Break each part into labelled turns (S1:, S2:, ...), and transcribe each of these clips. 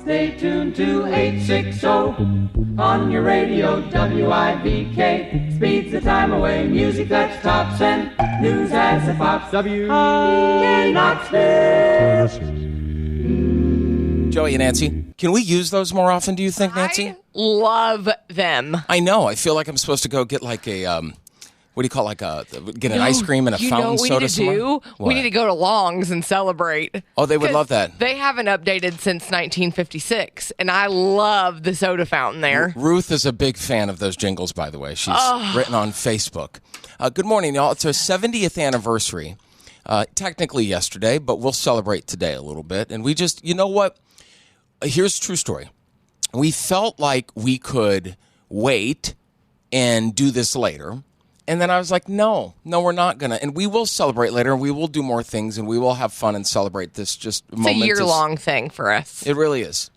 S1: Stay tuned to 860 on your radio, WIVK. Speeds the time away, music that's tops and news as it pops. WIVK Knoxville.
S2: Joey and Nancy, can we use those more often, do you think, Nancy?
S3: I love them.
S2: I know. I feel like I'm supposed to go get like a, what do you call get an ice cream and a fountain soda somewhere?
S3: You know what we need to do? We need to go to Long's and celebrate.
S2: Oh, they would love that.
S3: They haven't updated since 1956, and I love the soda fountain there.
S2: Ruth is a big fan of those jingles, by the way. She's written on Facebook. Good morning, y'all. It's our 70th anniversary. Technically yesterday, but we'll celebrate today a little bit. And we just, you know what? Here's a true story. We felt like we could wait and do this later. And then I was like, no, we're not going to. And we will celebrate later, and we will do more things, and we will have fun and celebrate this just momentous.
S3: It's a year-long thing for us.
S2: It really is.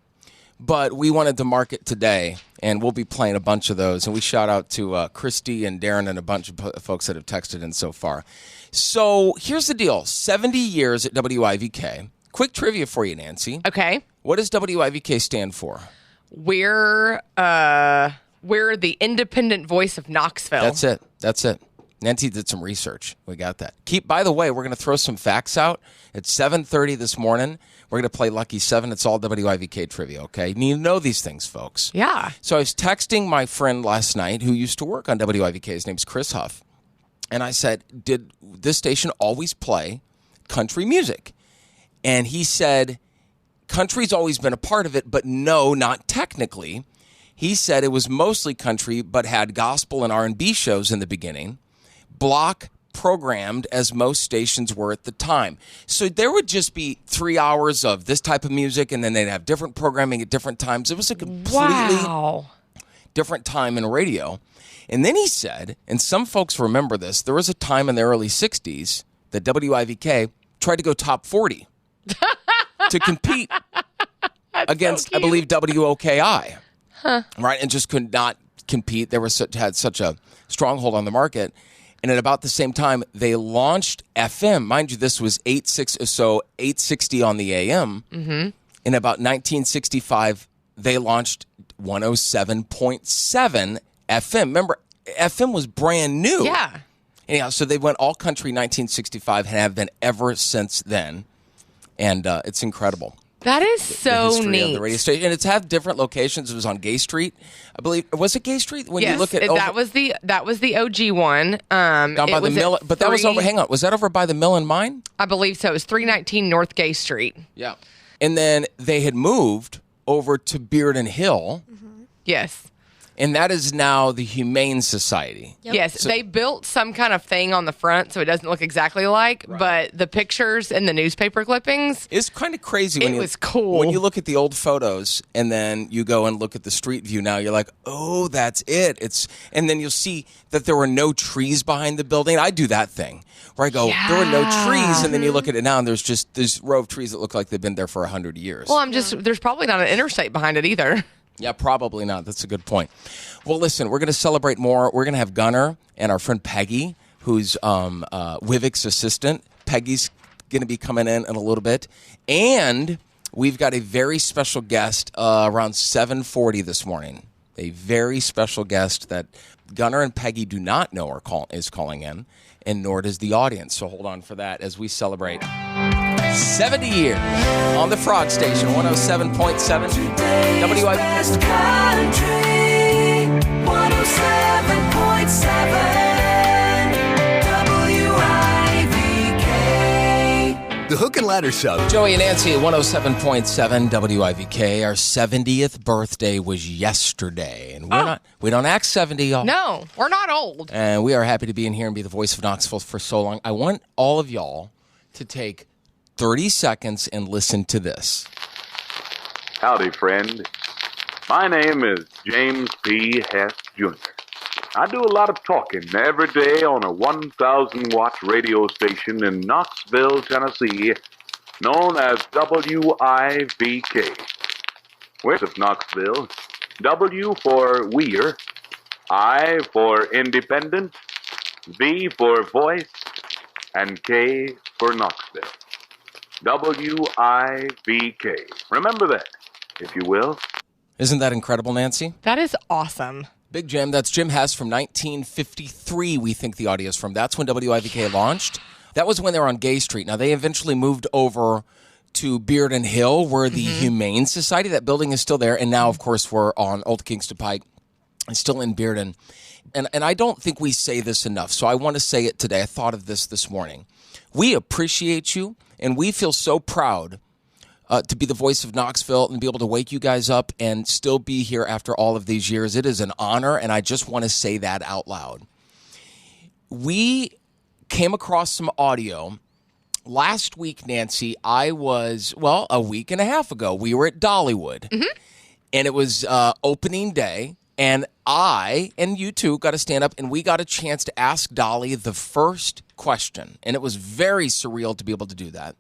S2: But we wanted to mark it today, and we'll be playing a bunch of those. And we shout out to Christy and Darren and a bunch of folks that have texted in so far. So here's the deal. 70 years at WIVK. Quick trivia for you, Nancy.
S3: Okay.
S2: What does WIVK stand for?
S3: We're the independent voice of Knoxville.
S2: That's it. Nancy did some research. We got that. By the way, we're going to throw some facts out at 7:30 this morning. We're going to play Lucky 7. It's all WIVK trivia, okay? You need to know these things, folks.
S3: Yeah.
S2: So I was texting my friend last night who used to work on WIVK. His name's Chris Huff. And I said, did this station always play country music? And he said, country's always been a part of it, but no, not technically. He said it was mostly country, but had gospel and R&B shows in the beginning, block programmed as most stations were at the time. So there would just be 3 hours of this type of music, and then they'd have different programming at different times. It was a completely different time in radio. And then he said, and some folks remember this, there was a time in the early 60s that WIVK tried to go top 40 to compete against, I believe, WOKI. Right, and just could not compete. They had such a stronghold on the market. And at about the same time, they launched FM. Mind you, this was 860 on the AM. Mm-hmm. In about 1965, they launched 107.7 FM. Remember, FM was brand new.
S3: Yeah.
S2: Anyhow, so they went all country 1965 and have been ever since then. And it's incredible.
S3: That is so neat.
S2: Of the radio station. And it's had different locations. It was on Gay Street, I believe. Was it Gay Street? When you look at
S3: that was the OG one.
S2: Down by the mill, but that was over. Hang on, was that over by the mill and mine?
S3: I believe so. It was 319 North Gay Street.
S2: Yeah, and then they had moved over to Beard and Hill.
S3: Mm-hmm. Yes.
S2: And that is now the Humane Society.
S3: Yep. Yes, so, they built some kind of thing on the front so it doesn't look exactly like, but the pictures and the newspaper clippings.
S2: It's kind of crazy.
S3: It was cool.
S2: When you look at the old photos and then you go and look at the street view now, you're like, oh, that's it. And then you'll see that there were no trees behind the building. I do that thing where I go, there were no trees, and then you look at it now and there's just this row of trees that look like they've been there for 100 years.
S3: Well, there's probably not an interstate behind it either.
S2: Yeah, probably not. That's a good point. Well, listen, we're going to celebrate more. We're going to have Gunner and our friend Peggy, who's WIVICK's assistant. Peggy's going to be coming in a little bit. And we've got a very special guest around 7:40 this morning. A very special guest that Gunner and Peggy do not know is calling in, and nor does the audience. So hold on for that as we celebrate 70 years on the Frog Station, 107.7 WIVK.
S1: Country, 107.7 WIVK.
S4: The Hook and Ladder Show.
S2: Joey and Nancy at 107.7 WIVK. Our 70th birthday was yesterday. And we don't act 70, y'all.
S3: No, we're not old.
S2: And we are happy to be in here and be the voice of Knoxville for so long. I want all of y'all to take 30 seconds and listen to this.
S5: Howdy, friend. My name is James P. Hess, Jr. I do a lot of talking every day on a 1,000-watt radio station in Knoxville, Tennessee, known as WIVK. West of Knoxville, W for Weir, I for Independent, V for Voice, and K for Knoxville. WIVK. Remember that. if you will.
S2: Isn't that incredible, Nancy?
S3: That is awesome.
S2: Big Jim. That's Jim Hess from 1953, we think the audio is from. That's when WIVK launched. That was when they were on Gay Street. Now, they eventually moved over to Bearden Hill, where the Humane Society, that building is still there. And now, of course, we're on Old Kingston Pike and still in Bearden. And I don't think we say this enough, so I want to say it today. I thought of this morning. We appreciate you, and we feel so proud to be the voice of Knoxville and be able to wake you guys up and still be here after all of these years. It is an honor, and I just want to say that out loud. We came across some audio. Last week, Nancy, I was, a week and a half ago, we were at Dollywood, and it was opening day, and I and you two got to stand up, and we got a chance to ask Dolly the first question, and it was very surreal to be able to do that.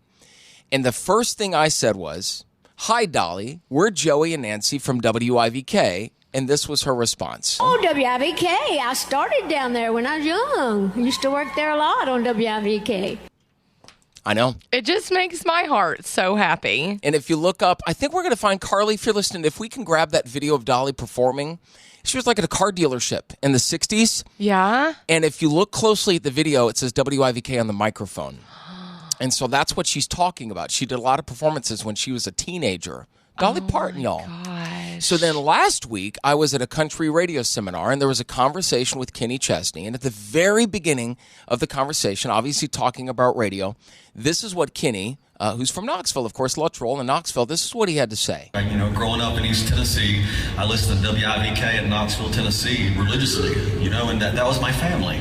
S2: And the first thing I said was, "Hi, Dolly, we're Joey and Nancy from WIVK," and this was her response.
S4: Oh, WIVK. I started down there when I was young. I used to work there a lot on WIVK.
S2: I know.
S3: It just makes my heart so happy.
S2: And if you look up, I think we're going to find Carly, if you're listening, if we can grab that video of Dolly performing. She was like at a car dealership in the 60s.
S3: Yeah.
S2: And if you look closely at the video, it says WIVK on the microphone. And so that's what she's talking about. She did a lot of performances when she was a teenager. Dolly Parton, y'all.
S3: Gosh.
S2: So then last week, I was at a country radio seminar, and there was a conversation with Kenny Chesney. And at the very beginning of the conversation, obviously talking about radio, this is what Kenny, who's from Knoxville, of course, Luttrell in Knoxville, this is what he had to say.
S6: You know, growing up in East Tennessee, I listened to WIVK in Knoxville, Tennessee religiously, and that was my family.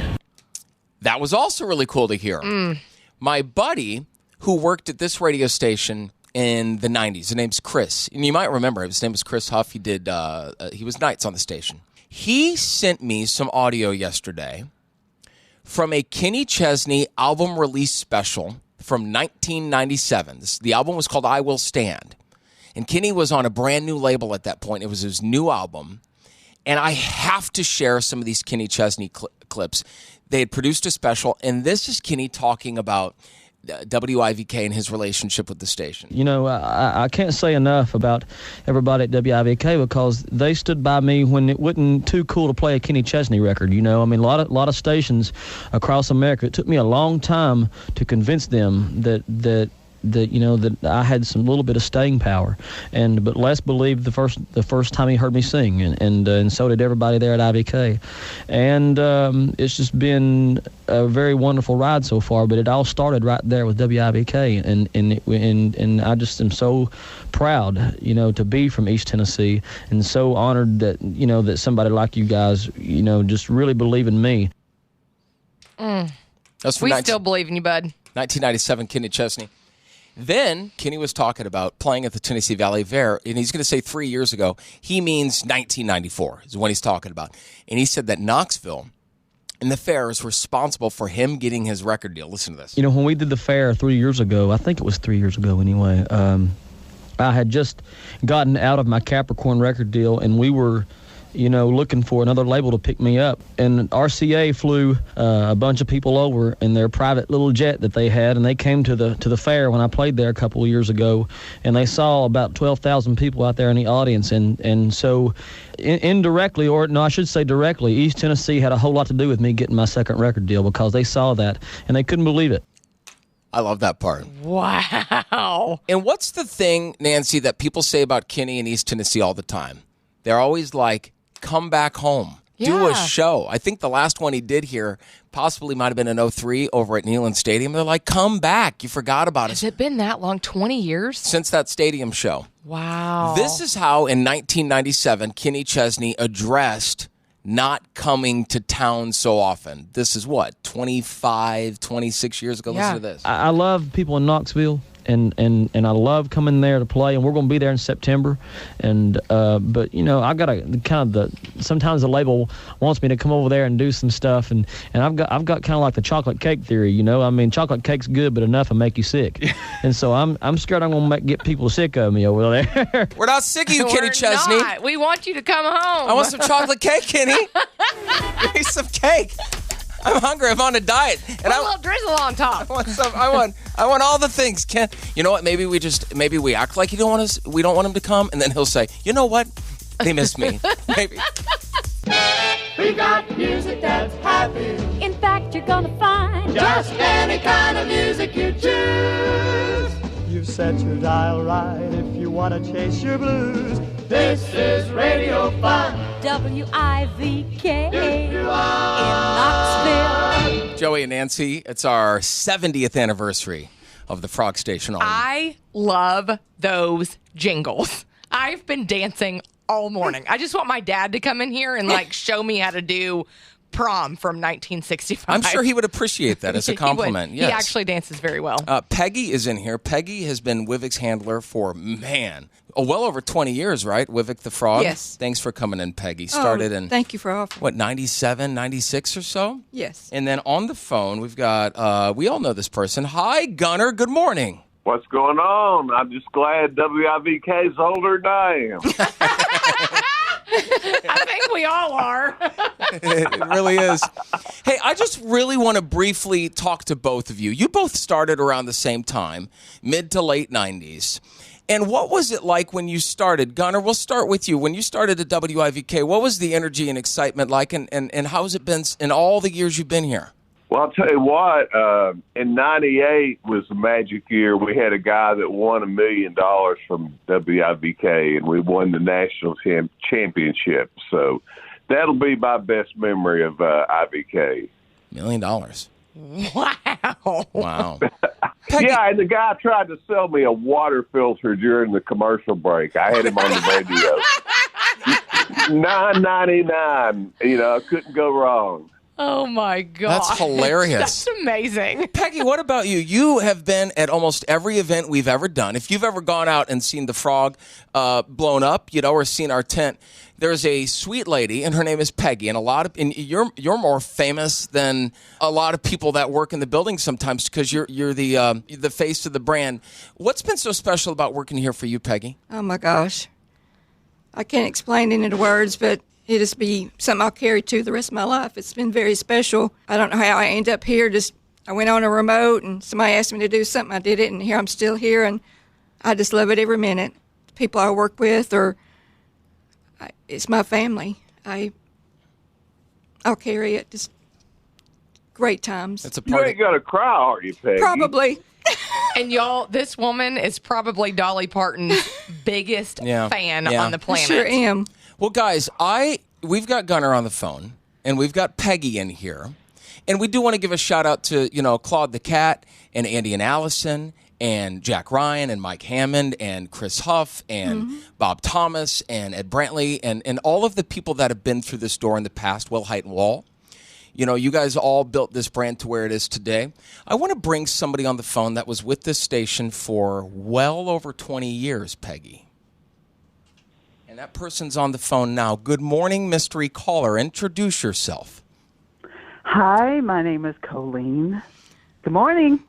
S2: That was also really cool to hear. My buddy, who worked at this radio station in the 90s, his name's Chris, and you might remember his name was Chris Huff. He was nights on the station. He sent me some audio yesterday from a Kenny Chesney album release special from 1997. The album was called I Will Stand. And Kenny was on a brand new label at that point. It was his new album. And I have to share some of these Kenny Chesney clips. They had produced a special, and this is Kenny talking about WIVK and his relationship with the station.
S7: I can't say enough about everybody at WIVK because they stood by me when it wasn't too cool to play a Kenny Chesney record. A lot of stations across America. It took me a long time to convince them that I had some little bit of staying power, but Les believed the first time he heard me sing, and so did everybody there at IVK, and it's just been a very wonderful ride so far. But it all started right there with WIVK, and I just am so proud, to be from East Tennessee, and so honored that that somebody like you guys, just really believe in me.
S3: We still believe in you, bud.
S2: 1997, Kenny Chesney. Then Kenny was talking about playing at the Tennessee Valley Fair, and he's going to say 3 years ago. He means 1994 is what he's talking about. And he said that Knoxville and the fair is responsible for him getting his record deal. Listen to this.
S7: When we did the fair 3 years ago, I think it was 3 years ago anyway, I had just gotten out of my Capricorn record deal, and we were looking for another label to pick me up. And RCA flew a bunch of people over in their private little jet that they had, and they came to the fair when I played there a couple of years ago, and they saw about 12,000 people out there in the audience. And so indirectly, or no, I should say directly, East Tennessee had a whole lot to do with me getting my second record deal because they saw that, and they couldn't believe it.
S2: I love that part.
S3: Wow.
S2: And what's the thing, Nancy, that people say about Kenny in East Tennessee all the time? They're always like, come back home.
S3: Yeah.
S2: Do a show. I think the last one he did here possibly might have been in 2003 over at Neyland Stadium. They're like, come back. You forgot about us.
S3: Has it been that long? 20 years?
S2: Since that stadium show.
S3: Wow.
S2: This is how, in 1997, Kenny Chesney addressed not coming to town so often. This is what, 25, 26 years ago?
S3: Yeah.
S2: Listen to this.
S7: I love people in Knoxville. And I love coming there to play, and we're going to be there in September. And but I got to sometimes the label wants me to come over there and do some stuff, and I've got kind of like the chocolate cake theory, chocolate cake's good, but enough will make you sick. And so I'm scared I'm going to get people sick of me over there.
S2: We're not sick of you, Kenny Chesney.
S3: Not. We want you to come home.
S2: I want some chocolate cake, Kenny. Give me some cake. I'm hungry. I'm on a diet. And
S3: Put a little drizzle on top.
S2: I want all the things, Ken. You know what? Maybe we act like we don't want him to come, and then he'll say, you know what? They missed me. Maybe.
S1: We got music that's happy.
S4: In fact, you're gonna find
S1: Just any kind of music you choose.
S8: You've set your dial right if you want to chase your blues.
S1: This is Radio Fun.
S4: WIVK in Knoxville.
S2: Joey and Nancy, it's our 70th anniversary of the Frog Station.
S3: I love those jingles. I've been dancing all morning. I just want my dad to come in here and show me how to do Prom from 1965.
S2: I'm sure he would appreciate that as a compliment.
S3: He
S2: Yes.
S3: He actually dances very well.
S2: Peggy is in here. Peggy has been WIVIC's handler for, well over 20 years, right? WIVIC the Frog?
S9: Yes.
S2: Thanks for coming in, Peggy. Started in,
S9: thank you for offering.
S2: 97, 96 or so?
S9: Yes.
S2: And then on the phone, we've got, we all know this person. Hi, Gunner. Good morning.
S10: What's going on? I'm just glad WIVK's older than I am.
S3: I think we all are.
S2: It really is. Hey, I just really want to briefly talk to both of you. You both started around the same time, mid to late 90s. And what was it like when you started? Gunner, we'll start with you. When you started at WIVK, what was the energy and excitement like, and how has it been in all the years you've been here?
S10: Well, I'll tell you what, in 98 was the magic year. We had a guy that won $1 million from WIVK, and we won the national championship. So that'll be my best memory of IVK.
S2: $1 million.
S3: Wow.
S2: Wow.
S10: Yeah, and the guy tried to sell me a water filter during the commercial break. I had him on the radio. $9.99. Couldn't go wrong.
S3: Oh, my God.
S2: That's hilarious.
S3: That's amazing.
S2: Peggy, what about you? You have been at almost every event we've ever done. If you've ever gone out and seen the Frog blown up, or seen our tent, there's a sweet lady, and her name is Peggy. And you're more famous than a lot of people that work in the building sometimes because you're the face of the brand. What's been so special about working here for you, Peggy?
S9: Oh, my gosh. I can't explain it into words, but it'll just be something I'll carry to the rest of my life. It's been very special. I don't know how I ended up here. I went on a remote, and somebody asked me to do something. I did it, and here I'm still here, and I just love it every minute. The people I work with, it's my family. I'll carry it. Just great times.
S2: It's a
S10: You ain't gonna cry, are you, Peggy?
S9: Probably.
S3: And y'all, this woman is probably Dolly Parton's biggest fan on the
S9: I
S3: planet.
S9: sure am.
S2: Well, guys, we've got Gunner on the phone, and we've got Peggy in here, and we do want to give a shout out to Claude the Cat and Andy and Allison and Jack Ryan and Mike Hammond and Chris Huff and Bob Thomas and Ed Brantley and all of the people that have been through this door in the past. Will Height and Wall. You guys all built this brand to where it is today. I want to bring somebody on the phone that was with this station for well over 20 years, Peggy. And that person's on the phone now. Good morning, mystery caller. Introduce yourself.
S11: Hi, my name is Colleen. Good morning.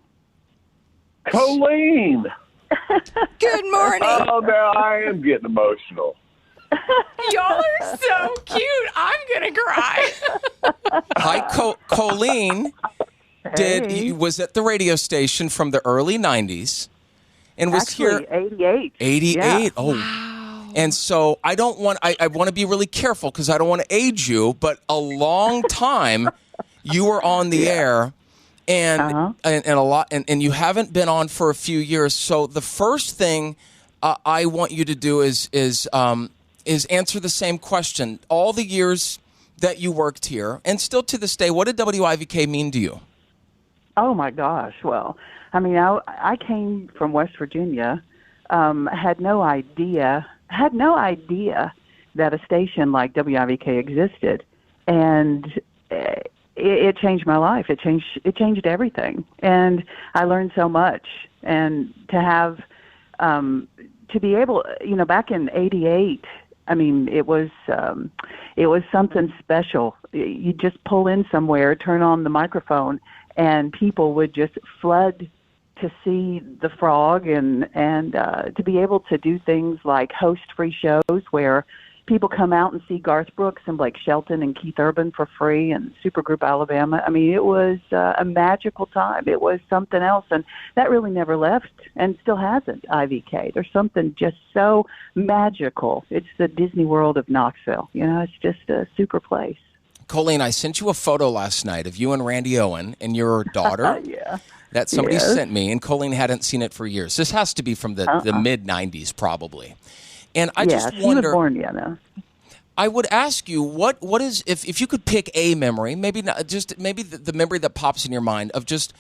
S10: Colleen!
S9: Good morning.
S10: Oh, now I am getting emotional.
S3: Y'all are so cute. I'm going to cry.
S2: Hi, Colleen.
S11: Hey.
S2: Was at the radio station from the early 90s and was
S11: Actually,
S2: here.
S11: 88.
S2: 88.
S11: Yeah.
S2: Oh. Wow. And so I want to be really careful because I don't want to age you, but a long time you were on the air and a lot, and you haven't been on for a few years. So the first thing I want you to do is answer the same question. All the years that you worked here, and still to this day, what did WIVK mean to you?
S11: Oh, my gosh. Well, I mean, I came from West Virginia, had no idea that a station like WIVK existed. And it changed my life. It changed everything. And I learned so much. And to have, to be able, back in 88, I mean, it was something special. You just pull in somewhere, turn on the microphone, and people would just flood to see the Frog and to be able to do things like host free shows where, people come out and see Garth Brooks and Blake Shelton and Keith Urban for free and Supergroup Alabama. I mean, it was a magical time. It was something else, and that really never left and still hasn't, IVK. There's something just so magical. It's the Disney World of Knoxville. You know, it's just a super place.
S2: Colleen, I sent you a photo last night of you and Randy Owen and your daughter.
S11: Yeah.
S2: That somebody sent me, and Colleen hadn't seen it for years. This has to be from the mid-'90s, probably. And I just wonder.
S11: She was born, no.
S2: I would ask you, what is, if you could pick a memory, maybe not just maybe the memory that pops in your mind of just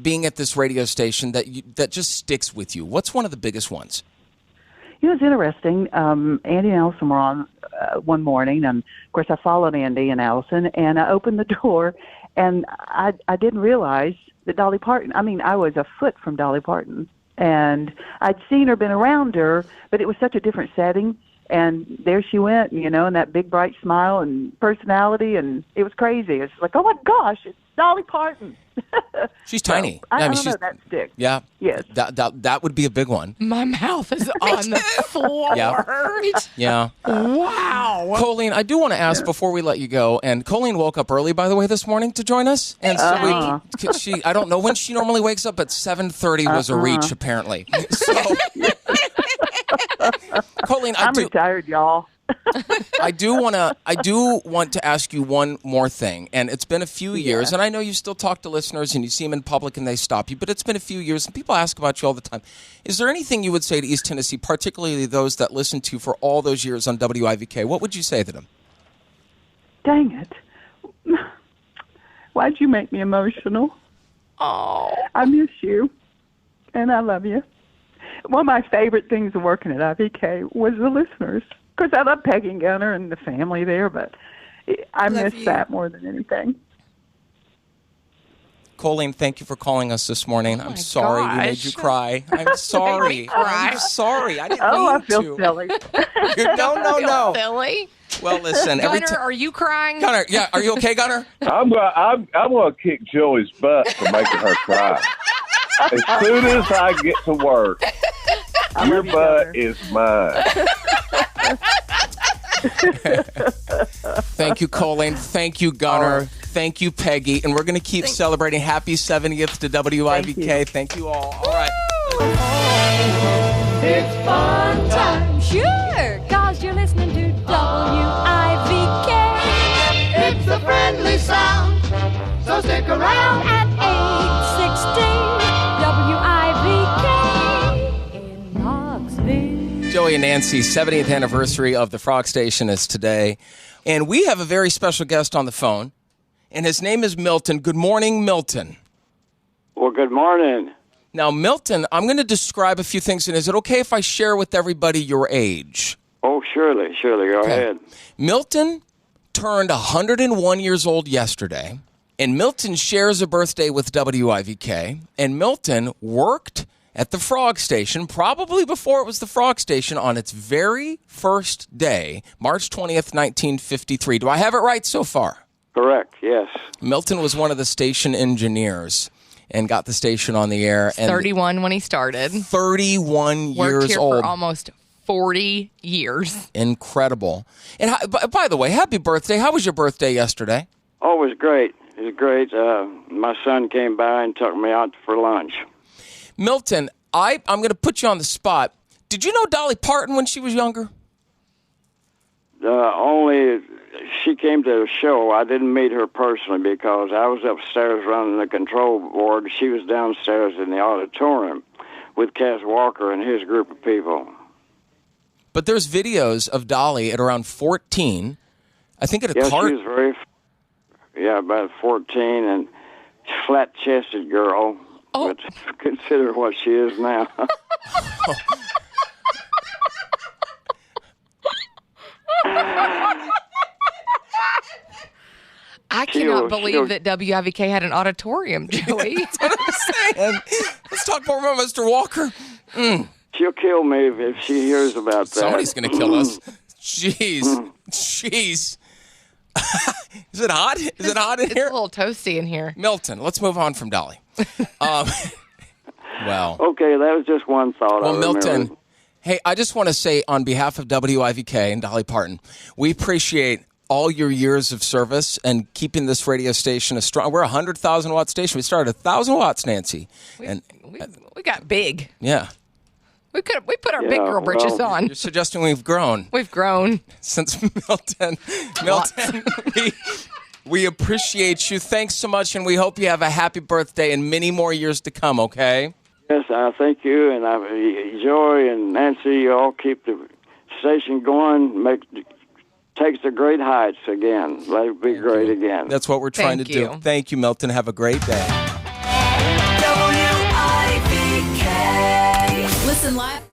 S2: being at this radio station that just sticks with you. What's one of the biggest ones?
S11: It was interesting. Andy and Allison were on one morning, and of course I followed Andy and Allison, and I opened the door, and I didn't realize that Dolly Parton. I mean, I was a foot from Dolly Parton. And I'd seen her, been around her, but it was such a different setting. And there she went, you know, and that big, bright smile and personality. And it was crazy. It's like, oh, my gosh, it's Dolly Parton.
S2: She's tiny.
S11: So, I don't know, that sticks.
S2: Yeah.
S11: Yes.
S2: That would be a big one.
S3: My mouth is on the floor.
S2: Yeah.
S3: Wow.
S2: Colleen, I do want to ask before we let you go, and Colleen woke up early, by the way, this morning to join us. And so I don't know when she normally wakes up, but 7:30 was a reach, apparently. So, Colleen,
S11: I'm retired, y'all.
S2: I do want to ask you one more thing, and it's been a few years, and I know you still talk to listeners and you see them in public and they stop you, but it's been a few years and people ask about you all the time. Is there anything you would say to East Tennessee, particularly those that listened to you for all those years on WIVK? What would you say to them?
S11: Dang it. Why'd you make me emotional?
S3: Oh.
S11: I miss you, and I love you. One of my favorite things of working at IVK was the listeners. Of course, I love Peggy and Gunner and the family there, but I miss that more than anything.
S2: Colleen, thank you for calling us this morning. I'm sorry we made you cry. I'm sorry. I'm sorry. I didn't mean
S11: I feel
S2: to.
S11: silly.
S2: No.
S3: Silly.
S2: Well, listen.
S3: Gunner, are you crying?
S2: Gunner, yeah. Are you okay, Gunner?
S10: I'm gonna kick Joey's butt for making her cry. As soon as I get to work, your butt is mine.
S2: Thank you, Colleen. Thank you, Gunner. Thank you, Peggy. And we're going to keep celebrating happy 70th to WIVK. Thank you all. All right.
S1: It's fun time.
S4: Sure, cause you're listening to WIVK.
S1: It's a friendly sound, so stick around
S4: At 8:16 WIVK in Knoxville.
S2: Joey and Nancy's 70th anniversary of the Frog Station is today. And we have a very special guest on the phone. And his name is Milton. Good morning, Milton.
S12: Well, good morning.
S2: Now, Milton, I'm going to describe a few things. And is it okay if I share with everybody your age?
S12: Oh, surely. Go ahead.
S2: Milton turned 101 years old yesterday. And Milton shares a birthday with WIVK. And Milton worked at the Frog Station, probably before it was the Frog Station, on its very first day, March 20th, 1953. Do I have it right so far?
S12: Correct, yes.
S2: Milton was one of the station engineers and got the station on the air. And
S3: 31 when he started.
S2: 31
S3: Worked
S2: years
S3: here
S2: old.
S3: for almost 40 years.
S2: Incredible. And by the way, happy birthday. How was your birthday yesterday?
S12: Oh, it was great. It was great. My son came by and took me out for lunch.
S2: Milton, I'm going to put you on the spot. Did you know Dolly Parton when she was younger?
S12: Only she came to the show. I didn't meet her personally because I was upstairs running the control board. She was downstairs in the auditorium with Cass Walker and his group of people.
S2: But there's videos of Dolly at around 14. I think at a car.
S12: She was about 14 and flat-chested girl.
S3: Oh.
S12: But consider what she is now.
S3: I cannot believe that WIVK had an auditorium, Joey.
S2: That's what I'm saying. Let's talk more about Mr. Walker.
S12: She'll kill me if she hears about that.
S2: Somebody's going to kill us. Jeez. Is it hot? Is it hot in here?
S3: It's a little toasty in here.
S2: Milton, let's move on from Dolly. Well.
S12: Okay, that was just one thought.
S2: Well, Milton, Hey, I just want to say on behalf of WIVK and Dolly Parton, we appreciate all your years of service and keeping this radio station a strong. We're a 100,000 watt station. We started 1,000 watts, Nancy.
S3: We got big.
S2: Yeah.
S3: We put our big girl britches on.
S2: You're suggesting we've grown.
S3: We've grown
S2: since Milton. Milton, we appreciate you. Thanks so much, and we hope you have a happy birthday and many more years to come. Okay.
S12: Yes, I thank you, and Joy and Nancy, you all keep the station going. Takes the great heights again. Let it be great again.
S2: That's what we're trying to do. Thank you, Milton. Have a great day.
S13: WIVK. Listen live.